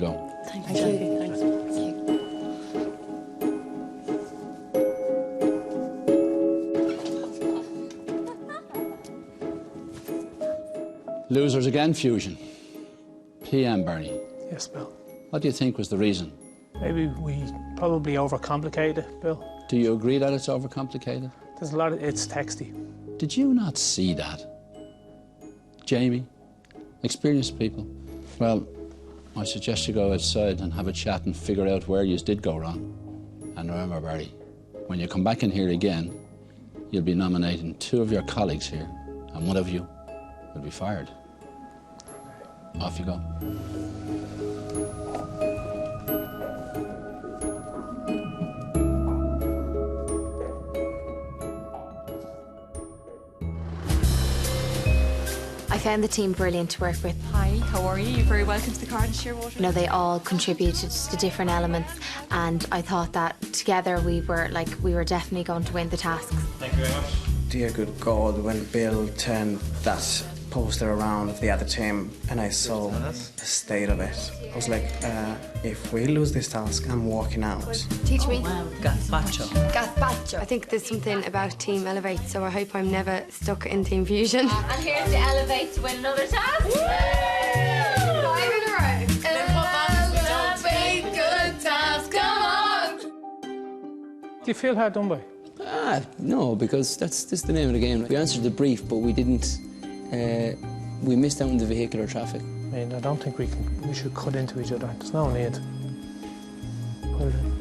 Go. Thank you. Thanks. Losers again, Fusion. PM, Barney. Yes, Bill. What do you think was the reason? Maybe we probably overcomplicated it, Bill. Do you agree that it's overcomplicated? There's a lot of, it's texty. Did you not see that? Jamie, experienced people. Well, I suggest you go outside and have a chat and figure out where you did go wrong. And remember, Barry, when you come back in here again, you'll be nominating 2 of your colleagues here, and 1 of you will be fired. Off you go. I found the team brilliant to work with. Hi, how are you? You're very welcome to the Garden Shearwater. You know, they all contributed to different elements, and I thought that together we were definitely going to win the tasks. Thank you very much. Dear good God, when Bill turned that poster around of the other team and I saw the state of it, I was like, if we lose this task, I'm walking out. Teach me. Wow, gazpacho. Gazpacho. I think there's something about Team Elevate, so I hope I'm never stuck in Team Fusion. And here's to Elevate to win another task. Five in a row. Elevate, good times, come on. Do you feel hard done by? No, because this is the name of the game. We answered the brief, but we didn't. We missed out on the vehicular traffic. I mean, I don't think we should cut into each other. There's no need. Put it in.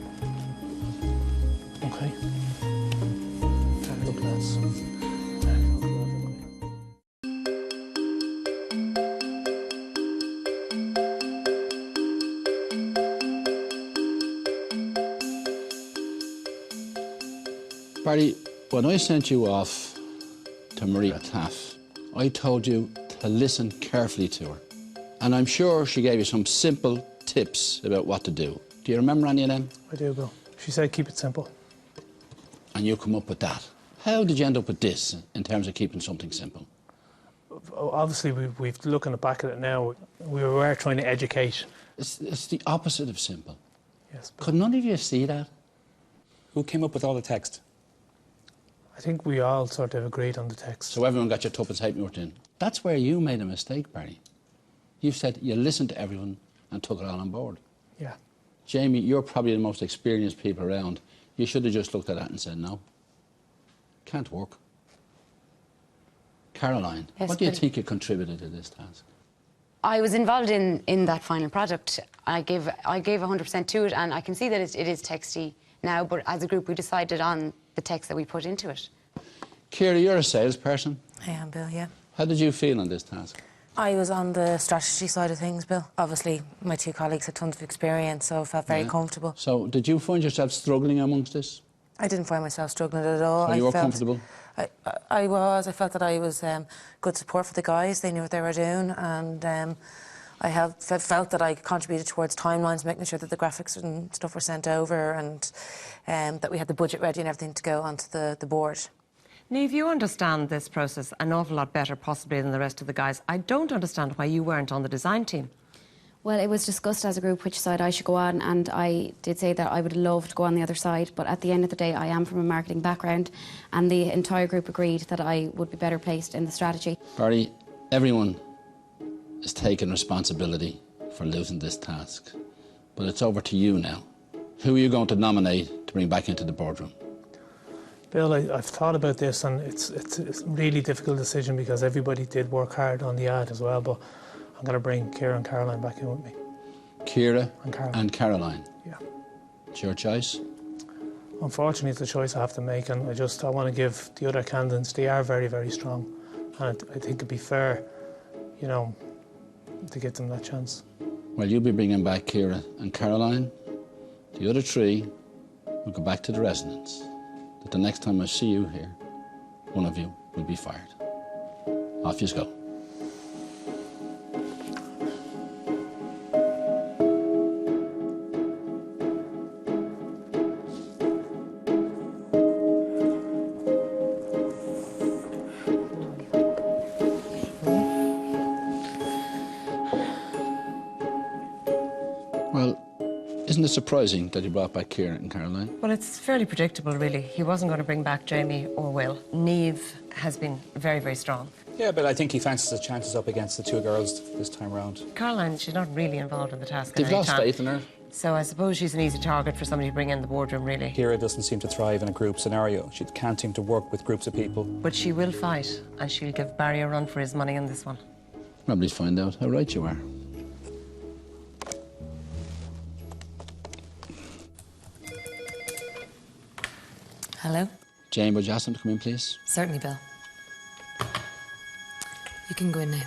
Okay. Look, lads. Barry, when I sent you off to Maria Taff, I told you to listen carefully to her. And I'm sure she gave you some simple tips about what to do. Do you remember any of them? I do, Bill. She said keep it simple. And you come up with that. How did you end up with this in terms of keeping something simple? Obviously, we've looking back at it now, we were trying to educate. It's the opposite of simple. Yes. Could none of you see that? Who came up with all the text? I think we all sort of agreed on the text. So everyone got your tuppence halfpenny worth in. That's where you made a mistake, Barry. You said you listened to everyone and took it all on board. Yeah. Jamie, you're probably the most experienced people around. You should have just looked at that and said no. Can't work. Caroline, Yes, what do you Bill. think you contributed to this task? I was involved in that final product. I gave 100% to it, and I can see that it is texty now, but as a group we decided on the text that we put into it. Kira, you're a salesperson. I am, Bill, yeah. How did you feel on this task? I was on the strategy side of things, Bill. Obviously, my 2 colleagues had tons of experience, so I felt very comfortable. So, did you find yourself struggling amongst this? I didn't find myself struggling at all. So you were comfortable? I was. I felt that I was good support for the guys. They knew what they were doing, and I felt that I contributed towards timelines, making sure that the graphics and stuff were sent over, and that we had the budget ready and everything to go onto the board. Niamh, you understand this process an awful lot better possibly than the rest of the guys. I don't understand why you weren't on the design team. Well, it was discussed as a group which side I should go on, and I did say that I would love to go on the other side, but at the end of the day I am from a marketing background, and the entire group agreed that I would be better placed in the strategy. Barry, everyone is taking responsibility for losing this task, but it's over to you now. Who are you going to nominate to bring back into the boardroom? Bill, I've thought about this, and it's a really difficult decision because everybody did work hard on the ad as well, but I'm going to bring Kira and Caroline back in with me. Kira and Caroline. Yeah. It's your choice? Unfortunately, it's a choice I have to make, and I want to give the other candidates, they are very, very strong, and I think it'd be fair, you know, to give them that chance. Well, you'll be bringing back Kira and Caroline. The other 3 will go back to the residence. That the next time I see you here, one of you will be fired. Off you go. Well, isn't it surprising that he brought back Kieran and Caroline? Well, it's fairly predictable, really. He wasn't going to bring back Jamie or Will. Niamh has been very, very strong. Yeah, but I think he fancies his chances up against the two girls this time round. Caroline, she's not really involved in the task. They've lost faith in her. So I suppose she's an easy target for somebody to bring in the boardroom, really. Kira doesn't seem to thrive in a group scenario. She can't seem to work with groups of people. But she will fight, and she'll give Barry a run for his money in this one. Nobody's find out how right you are. Hello? Jane, would you ask them to come in, please? Certainly, Bill. You can go in now.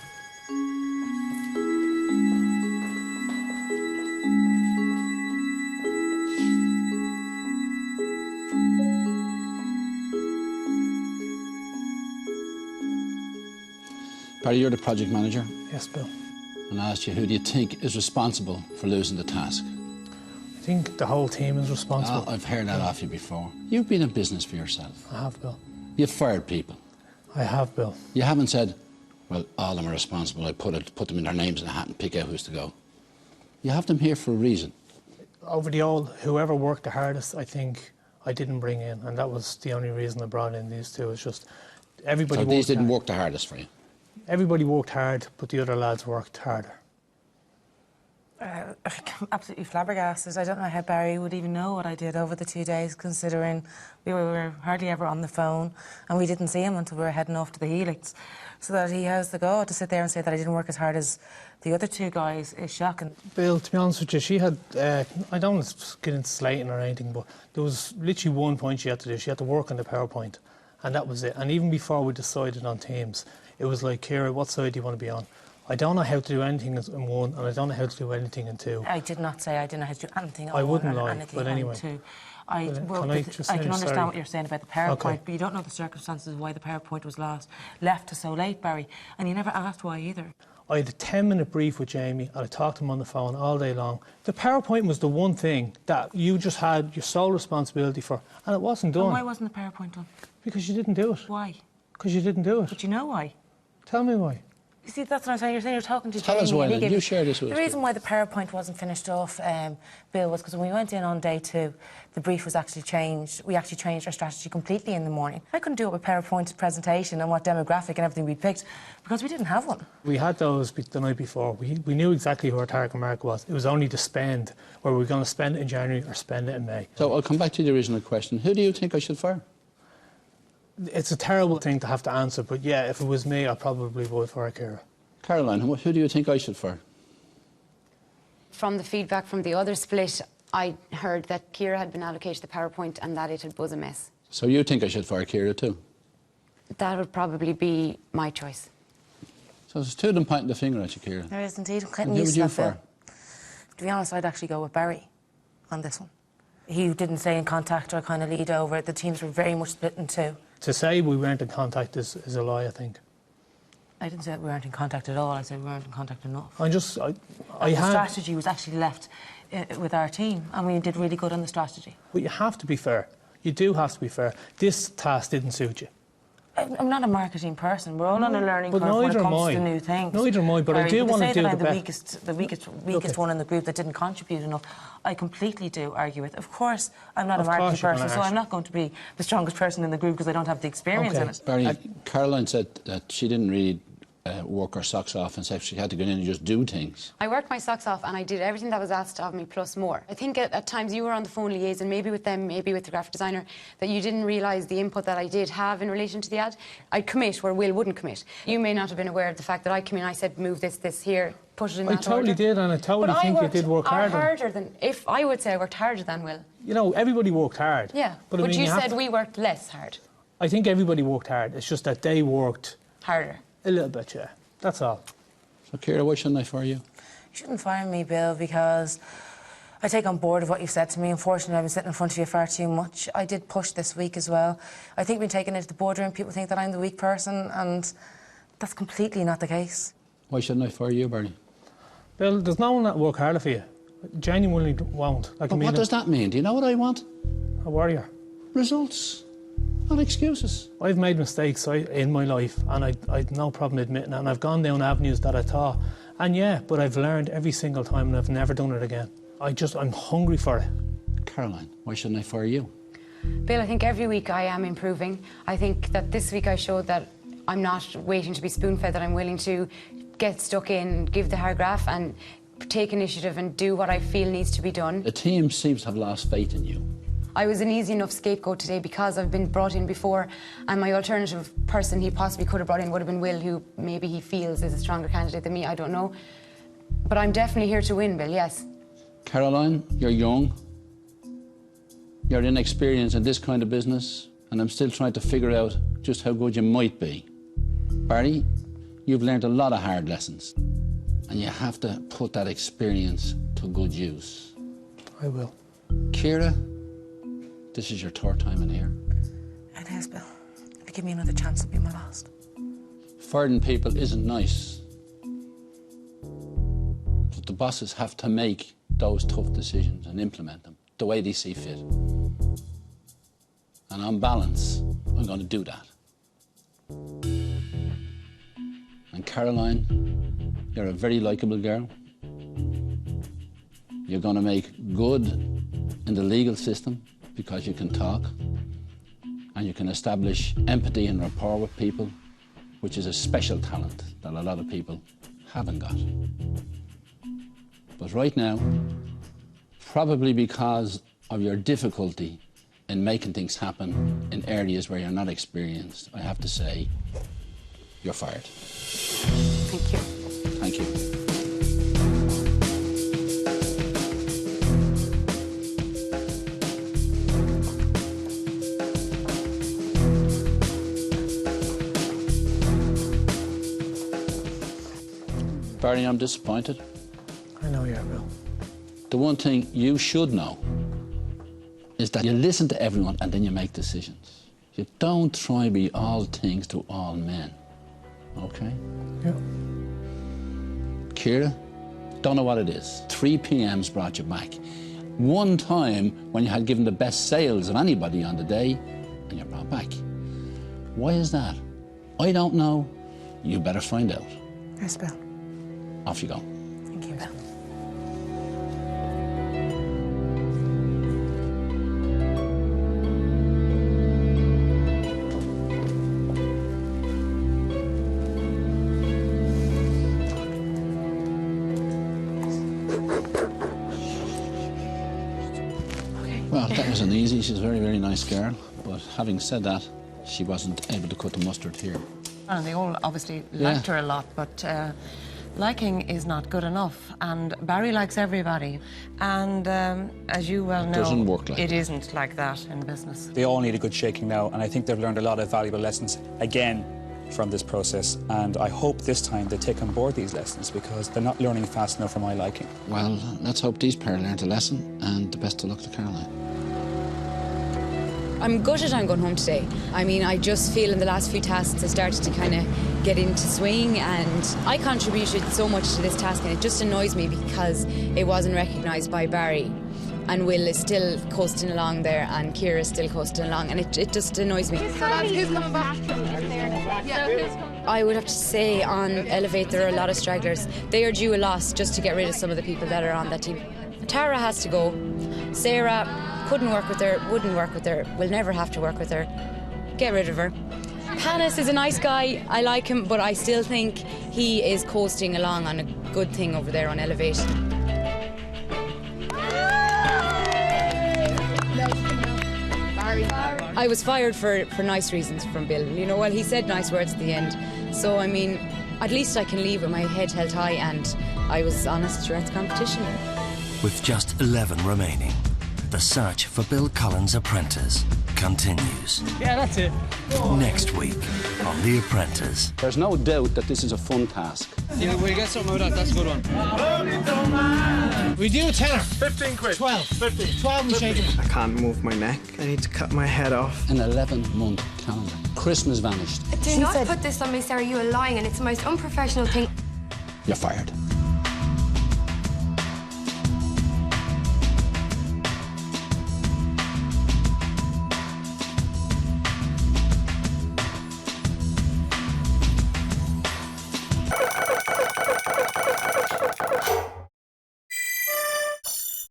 Barry, you're the project manager. Yes, Bill. And I asked you, who do you think is responsible for losing the task? I think the whole team is responsible. I've heard that off you before. You've been in business for yourself. I have, Bill. You've fired people. I have, Bill. You haven't said, well, all of them are responsible. I put them in their names in a hat and pick out who's to go. You have them here for a reason. Over whoever worked the hardest, I think I didn't bring in, and that was the only reason I brought in these two. It's just everybody. So these didn't work the hardest for you? Everybody worked hard, but the other lads worked harder. I'm absolutely flabbergasted. I don't know how Barry would even know what I did over the 2 days, considering we were hardly ever on the phone and we didn't see him until we were heading off to the Helix. So that he has the go to sit there and say that I didn't work as hard as the other two guys is shocking. Bill, to be honest with you, she had, I don't want to get into slating or anything, but there was literally one point she had to do. She had to work on the PowerPoint, and that was it. And even before we decided on teams, it was like, Ciara, what side do you want to be on? I don't know how to do anything in one, and I don't know how to do anything in two. I did not say I didn't know how to do anything on I one wouldn't or lie, anything but on anyway. two. I can understand what you're saying about the PowerPoint, Okay. but you don't know the circumstances of why the PowerPoint was left to so late, Barry, and you never asked why either. I had a 10-minute brief with Jamie, and I talked to him on the phone all day long. The PowerPoint was the one thing that you just had your sole responsibility for, and it wasn't done. And why wasn't the PowerPoint done? Because you didn't do it. Why? Because you didn't do it. But you know why? Tell me why. You see, that's what I'm saying. You're saying you're talking to Tell Jamie. us why, and he then. gave You share this with us. The reason why the PowerPoint wasn't finished off, Bill, was because when we went in on day 2, the brief was actually changed. We actually changed our strategy completely in the morning. I couldn't do it with PowerPoint presentation and what demographic and everything we picked because we didn't have one. We had those the night before. We knew exactly who our target market was. It was only to spend, whether we were going to spend it in January or spend it in May. So I'll come back to the original question. Who do you think I should fire? It's a terrible thing to have to answer, but yeah, if it was me, I probably would fire Ciara. Caroline, who do you think I should fire? From the feedback from the other split, I heard that Ciara had been allocated the PowerPoint and that it was a mess. So you think I should fire Ciara too? That would probably be my choice. So there's two of them pointing the finger at you, Ciara. There is indeed. Who would you fire? To be honest, I'd actually go with Barry on this one. He didn't stay in contact or kind of lead over. The teams were very much split in two. To say we weren't in contact is a lie, I think. I didn't say that we weren't in contact at all. I said we weren't in contact enough. The strategy was actually left with our team, and we did really good on the strategy. But you have to be fair. You do have to be fair. This task didn't suit you. I'm not a marketing person. We're all on a learning curve when it comes to new things. Neither am I, but I do want to do the best. the weakest one in the group that didn't contribute enough. I completely do argue with. Of course, I'm not a marketing person, so I'm not going to be the strongest person in the group because I don't have the experience in it. Barry, Caroline said that she didn't really work her socks off and said she had to go in and just do things. I worked my socks off and I did everything that was asked of me plus more. I think at times you were on the phone liaison, maybe with them, maybe with the graphic designer, that you didn't realise the input that I did have in relation to the ad. I'd commit where Will wouldn't commit. You may not have been aware of the fact that I came in and I said move this here, put it in that order. I totally did, and I totally think you did work harder. I would say I worked harder than Will. You know, everybody worked hard. Yeah, but I mean, you said we worked less hard. I think everybody worked hard. It's just that they worked harder. A little bit, yeah. That's all. So, Ciara, why shouldn't I fire you? You shouldn't fire me, Bill, because I take on board of what you've said to me. Unfortunately, I've been sitting in front of you far too much. I did push this week as well. I think being taken into the boardroom, people think that I'm the weak person, and that's completely not the case. Why shouldn't I fire you, Barry? Bill, there's no one that will work harder for you. Genuinely won't. But what does that mean? Do you know what I want? A warrior. Results. Not excuses. I've made mistakes in my life, and I've no problem admitting it, and I've gone down avenues that I thought, and yeah, but I've learned every single time, and I've never done it again. I'm hungry for it. Caroline, why shouldn't I fire you? Bill, I think every week I am improving. I think that this week I showed that I'm not waiting to be spoon-fed, that I'm willing to get stuck in, give the hard graft and take initiative and do what I feel needs to be done. The team seems to have lost faith in you. I was an easy enough scapegoat today because I've been brought in before, and my alternative person he possibly could have brought in would have been Will, who maybe he feels is a stronger candidate than me, I don't know. But I'm definitely here to win, Bill, yes. Caroline, you're young. You're inexperienced in this kind of business, and I'm still trying to figure out just how good you might be. Barry, you've learned a lot of hard lessons, and you have to put that experience to good use. I will. Ciara, this is your third time in here. It is, Bill. If you give me another chance, it'll be my last. Firing people isn't nice, but the bosses have to make those tough decisions and implement them the way they see fit. And on balance, I'm going to do that. And Caroline, you're a very likeable girl. You're going to make good in the legal system because you can talk and you can establish empathy and rapport with people, which is a special talent that a lot of people haven't got. But right now, probably because of your difficulty in making things happen in areas where you're not experienced, I have to say, you're fired. Thank you. Thank you. Barry, I'm disappointed. I know you are, Bill. The one thing you should know is that you listen to everyone and then you make decisions. You don't try to be all things to all men, okay? Yeah. Ciara, don't know what it is. 3 PMs brought you back. One time when you had given the best sales of anybody on the day and you're brought back. Why is that? I don't know. You better find out. Yes, Bill. Off you go. Thank you, Bill. Well, that wasn't easy. She's a very, very nice girl. But having said that, she wasn't able to cut the mustard here. And they all obviously liked her a lot, but liking is not good enough. And Barry likes everybody. And as you well know, It doesn't work like it that. isn't like that in business. They all need a good shaking now, and I think they've learned a lot of valuable lessons again from this process. And I hope this time they take on board these lessons because they're not learning fast enough for my liking. Well, let's hope these pair learned a lesson, and the best of luck to Caroline. I'm gutted I'm going home today. I mean, I just feel in the last few tasks I started to kind of get into swing, and I contributed so much to this task, and it just annoys me because it wasn't recognised by Barry. And Will is still coasting along there, and Ciara is still coasting along, and it just annoys me. Who's coming back? I would have to say on Elevate there are a lot of stragglers. They are due a loss just to get rid of some of the people that are on that team. Tara has to go. Sarah couldn't work with her, wouldn't work with her, will never have to work with her. Get rid of her. Panis is a nice guy, I like him, but I still think he is coasting along on a good thing over there on Elevate. I was fired for nice reasons from Bill. You know, well, he said nice words at the end. So, I mean, at least I can leave with my head held high, and I was honest throughout the competition. With just 11 remaining, the search for Bill Cullen's apprentice continues. Yeah, that's it. Next week on The Apprentice. There's no doubt that this is a fun task. Yeah, we'll get something out of that. That's a good one. We do a tenner. 15 quid. 12. 15. 12 and shaking. I can't move my neck. I need to cut my head off. An 11-month calendar. Christmas vanished. Do not put this on me, Sarah. You are lying, and it's the most unprofessional thing. You're fired.